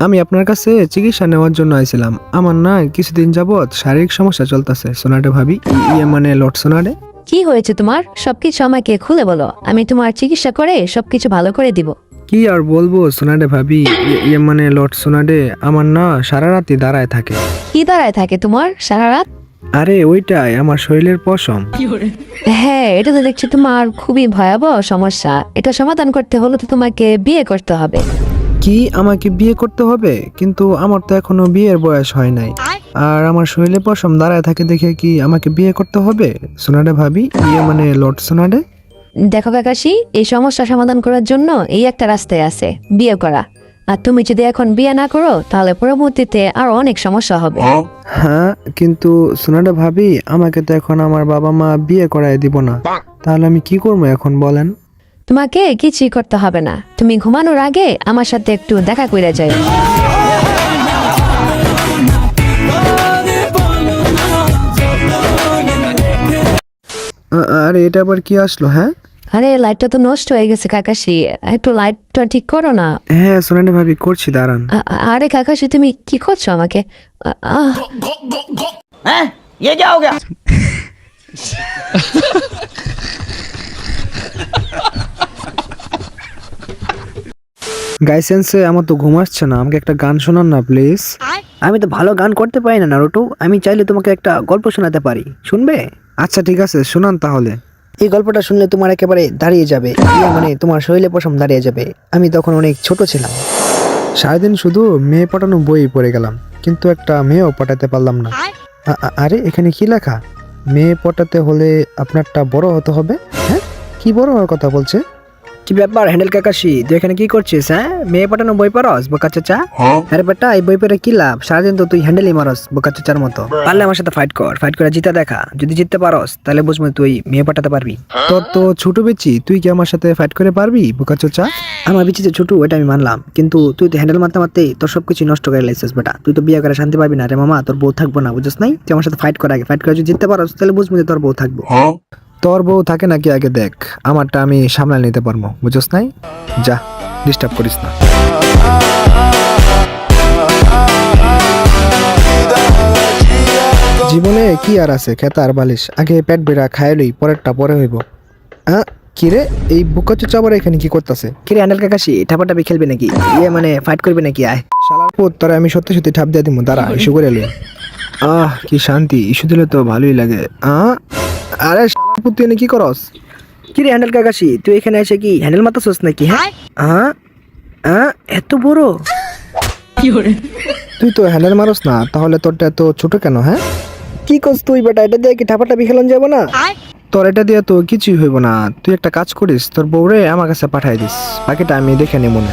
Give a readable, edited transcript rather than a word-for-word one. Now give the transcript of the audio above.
আমি আপনার কাছে চিকিৎসা নেওয়ার জন্য আইছিলাম। আমার না কিছুদিন যাবৎ শারীরিক সমস্যা চলতেছে সোনাডে ভাবি, মানে লট সোনাডে। কি হয়েছে তোমার? সবকিছু আমাকে খুলে বলো, আমি তোমার চিকিৎসা করে সবকিছু ভালো করে দিব। কি আর বলবো সোনাডে ভাবি, মানে লট সোনাডে আমার না সারা রাতই দাঁড়ায় থাকে। কি দাঁড়ায় থাকে তোমার সারা রাত? আরে ওইটাই আমার শরীরের পশম। হ্যাঁ, এটা তো দেখছি তোমার খুবই ভয়াবহ সমস্যা। এটা সমাধান করতে হলে তো তোমাকে বিয়ে করতে হবে। কি আমাকে বিয়ে করতে হবে? কিন্তু আমার তো এখনো বিয়ের বয়স হয় নাই, আর আমার শরীরে পশম দাঁড়ায় থাকে দেখে কি আমাকে বিয়ে করতে হবে সোনাডে ভাবি, মানে লট সোনাডে? দেখো কাকাশি, এই সমস্যা সমাধান করার জন্য এই একটা রাস্তায় আছে, বিয়ে করা। আর তুমি যদি এখন বিয়ে না করো তাহলে পরবর্তীতে আরো অনেক সমস্যা হবে। হ্যাঁ, কিন্তু সোনাডে ভাবি আমাকে তো এখন আমার বাবা মা বিয়ে করায় দিব না, তাহলে আমি কি করবো এখন বলেন? তোমাকে কিছুই করতে হবে না, তুমি ঘুমানোর আগে আমার সাথে একটু দেখা করে যাও। আরে এটা আবার কি আসলো? হ্যাঁ আরে লাইটটা তো নষ্ট হয়ে গেছে কাকাশি, একটু লাইটটা ঠিক করো না। হ্যাঁ সোনাডে ভাবি করছি, দাঁড়ান। আরে কাকাশি, তুমি কি করছো আমাকে? हैं? ये क्या हो गया? গাইসেন্সে আমার তো ঘুম আসছে না, আমাকে একটা গান শোনান না প্লিজ। আমি তো ভালো গান করতে পারি না নারুটো, আমি চাইলে তোমাকে একটা গল্প শোনাতে পারি, শুনবে? আচ্ছা ঠিক আছে, শোনান তাহলে। এই গল্পটা শুনলে তোমার একেবারে দাঁড়িয়ে যাবে, মানে তোমার শরীরে পশম দাঁড়িয়ে যাবে। আমি তখন অনেক ছোট ছিলাম। সারাদিন শুধু মেয়ে পটানো বই পড়ে গেলাম, কিন্তু একটা মেয়েও পটাতে পারলাম না। আরে এখানে কি লেখা? মেয়ে পটাতে হলে আপনারটা বড় হতে হবে। হ্যাঁ, কি বড় হওয়ার কথা বলছে? কি ব্যাপার হ্যান্ডেল কাকাশি, তুই এখানে কি করছিস? হ্যাঁ, মেয়ে পাঠানো বই পড়স বোকা চাচা? আরে বেটা, এই বই পড়ে কি লাভ? সারাদিন তো তুই হ্যান্ডেলই মারস বোকা চাচার মতো। পারলে আমার সাথে ফাইট কর, ফাইট করে জিতে দেখা। যদি জিততে পারস তাহলে বুঝবো তুই মেয়ে পাঠাতে পারবি। তোর তো ছোট বেচি, তুই কি আমার সাথে ফাইট করে পারবি বোকা চোচা? আমার বিচি যে ছোট ওটা আমি মানলাম, কিন্তু তুই তো হ্যান্ডেল মারতে মারতেই তোর সবকিছু নষ্ট করে লাইছিস বেটা। তুই তো বিয়ে করে শান্তি পাবি না রে মামা, তোর বউ থাকবো না, বুঝছ নাই? তুই আমার সাথে ফাইট কর আগে, ফাইট করে যদি জিততে পারস তাহলে বুঝবো যে তোর বউ থাকবো। তোর বউ থাকে নাকি আগে দেখ, আমারটা আমি সামলাই নিতে পারবো, বুঝছ নাই? যা, ডিস্টার্ব করিস না। জীবনে কি আর আছে খেতার বালিশ, আগে পেট বেড়া খাইলই পরেরটা পরে হইব। কি রে, এই বুকা চোচা আবার এখানে কি করতেছে? কিরে হ্যান্ডেল কাকাশি, ঠাপাটাপি খেলবে নাকি? মানে ফাইট করবে নাকি? আয় শালার পুত, তোরা আমি সত্যি সত্যি ঠাপ দিয়ে দিব, দাঁড়া ইস্যু করে এলি। কি শান্তি, ইস্যু দিলে তো ভালোই লাগে। আরে শালার পুত, তুই এনে কি করস? কিরে হ্যান্ডেল কাকাশি, তুই এখানে এসে কি হ্যান্ডেল মারতেছস নাকি? হ্যাঁ, এত বড়? তুই তো হ্যান্ডেল মারস না, তাহলে তোরটা এত ছোট কেন? হ্যাঁ, কি করছ তুই বেটা? এটা দিয়ে কি ঠাপাটাপি খেলন যাবো না? তোর এটা দিয়ে তো কিছুই হইব না। তুই একটা কাজ করিস, তোর বউরে আমার কাছে পাঠাই দিস, বাকিটা আমি দেখে নেব না।